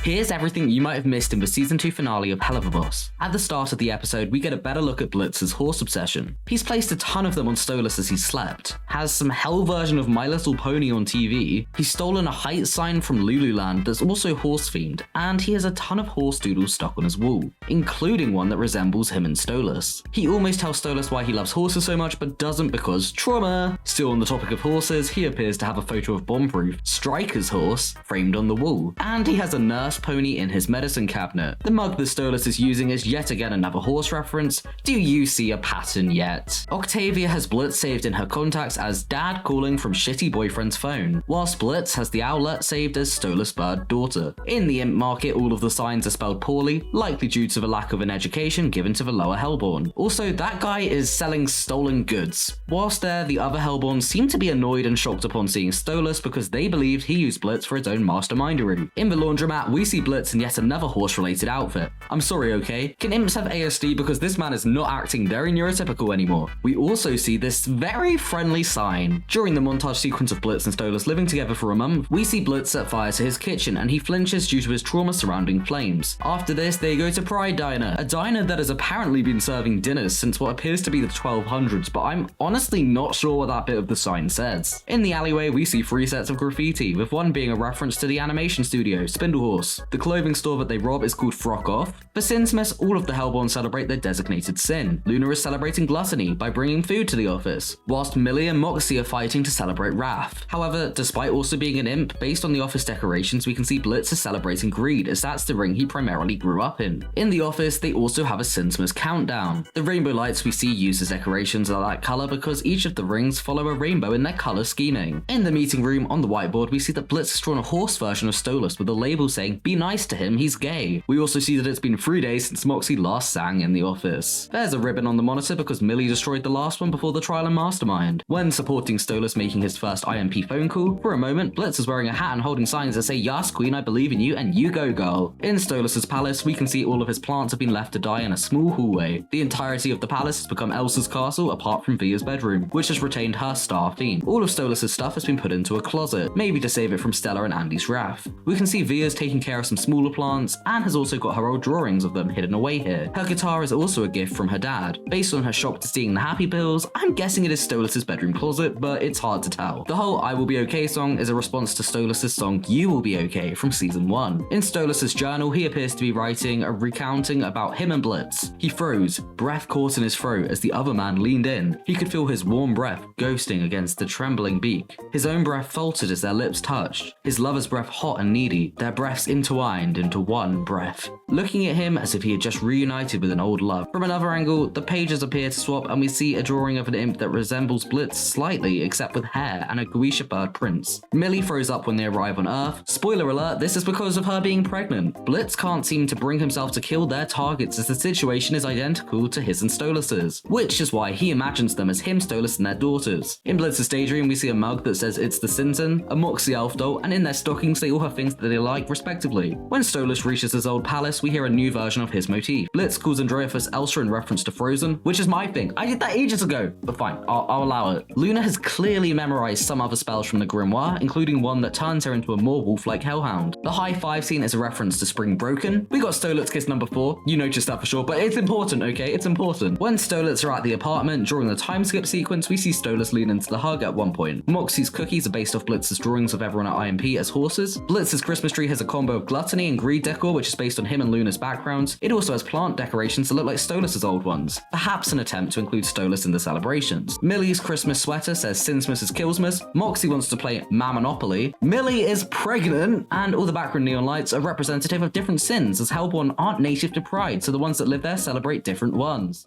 Here's everything you might have missed in the season 2 finale of Helluva Boss. At the start of the episode, we get a better look at Blitz's horse obsession. He's placed a ton of them on Stolas as he slept, has some hell version of My Little Pony on TV, he's stolen a height sign from Lululand that's also horse themed, and he has a ton of horse doodles stuck on his wall, including one that resembles him and Stolas. He almost tells Stolas why he loves horses so much, but doesn't because trauma. Still on the topic of horses, he appears to have a photo of Bombproof, Striker's horse, framed on the wall, and he has a nurse pony in his medicine cabinet. The mug that Stolas is using is yet again another horse reference. Do you see a pattern yet? Octavia has Blitz saved in her contacts as dad calling from shitty boyfriend's phone, whilst Blitz has the outlet saved as Stolas Bird daughter. In the imp market, all of the signs are spelled poorly, likely due to the lack of an education given to the lower Hellborn. Also, that guy is selling stolen goods. Whilst there, the other Hellborns seem to be annoyed and shocked upon seeing Stolas because they believed he used Blitz for his own mastermindery. In the laundromat, we see Blitz in yet another horse-related outfit. I'm sorry, okay? Can imps have ASD because this man is not acting very neurotypical anymore? We also see this very friendly sign. During the montage sequence of Blitz and Stolas living together for a month, we see Blitz set fire to his kitchen and he flinches due to his trauma surrounding flames. After this, they go to Pride Diner, a diner that has apparently been serving dinners since what appears to be the 1200s, but I'm honestly not sure what that bit of the sign says. In the alleyway, we see 3 sets of graffiti, with one being a reference to the animation studio, Spindlehorse. The clothing store that they rob is called Frock Off. For Sinsmas, all of the Hellborn celebrate their designated sin. Luna is celebrating gluttony by bringing food to the office, whilst Millie and Moxie are fighting to celebrate wrath. However, despite also being an imp, based on the office decorations, we can see Blitz is celebrating greed, as that's the ring he primarily grew up in. In the office, they also have a Sinsmas countdown. The rainbow lights we see used as decorations are that color because each of the rings follow a rainbow in their color scheming. In the meeting room, on the whiteboard, we see that Blitz has drawn a horse version of Stolas with a label saying, "Be nice to him, he's gay." We also see that it's been 3 days since Moxie last sang in the office. There's a ribbon on the monitor because Millie destroyed the last one before the trial and mastermind. When supporting Stolas making his first IMP phone call, for a moment, Blitz is wearing a hat and holding signs that say, "Yas, Queen, I believe in you, and you go, girl." In Stolas' palace, we can see all of his plants have been left to die in a small hallway. The entirety of the palace has become Elsa's castle apart from Via's bedroom, which has retained her star theme. All of Stolas' stuff has been put into a closet, maybe to save it from Stella and Andy's wrath. We can see Via's taking care of some smaller plants, and has also got her old drawings of them hidden away here. Her guitar is also a gift from her dad. Based on her shock to seeing the happy pills, I'm guessing it is Stolas' bedroom closet, but it's hard to tell. The whole "I Will Be Okay" song is a response to Stolas' song "You Will Be Okay" from season 1. In Stolas' journal, he appears to be writing a recounting about him and Blitz. He froze, breath caught in his throat as the other man leaned in. He could feel his warm breath ghosting against the trembling beak. His own breath faltered as their lips touched. His lover's breath hot and needy, their breaths intertwined into one breath. Looking at him as if he had just reunited with an old love. From another angle, the pages appear to swap and we see a drawing of an imp that resembles Blitz slightly, except with hair and a Guisha bird prince. Millie throws up when they arrive on Earth. Spoiler alert, this is because of her being pregnant. Blitz can't seem to bring himself to kill their targets as the situation is identical to his and Stolas's, which is why he imagines them as him, Stolas, and their daughters. In Blitz's daydream, we see a mug that says "It's the Sinton," a Moxie elf doll, and in their stockings they all have things that they like respectively. When Stolas reaches his old palace, we hear a new version of his motif. Blitz calls Androiphus Elsa in reference to Frozen, which is my thing. I did that ages ago, but fine, I'll allow it. Luna has clearly memorized some other spells from the grimoire, including one that turns her into a more wolf-like hellhound. The high five scene is a reference to Spring Broken. We got Stolat's kiss number 4, you noticed that for sure, but it's important, okay? It's important. When Stolats are at the apartment during the time skip sequence, we see Stolas lean into the hug at one point. Moxie's cookies are based off Blitz's drawings of everyone at IMP as horses. Blitz's Christmas tree has a combo of gluttony and greed decor, which is based on him and Luna's backgrounds. It also has plant decorations that look like Stolas' old ones, perhaps an attempt to include Stolas in the celebrations. Millie's Christmas sweater says Sinsmas is Killsmas. Moxie wants to play Monopoly. Millie is pregnant, and all the background neon lights are representative of different sins, as Hellborn aren't native to Pride, so the ones that live there celebrate different ones.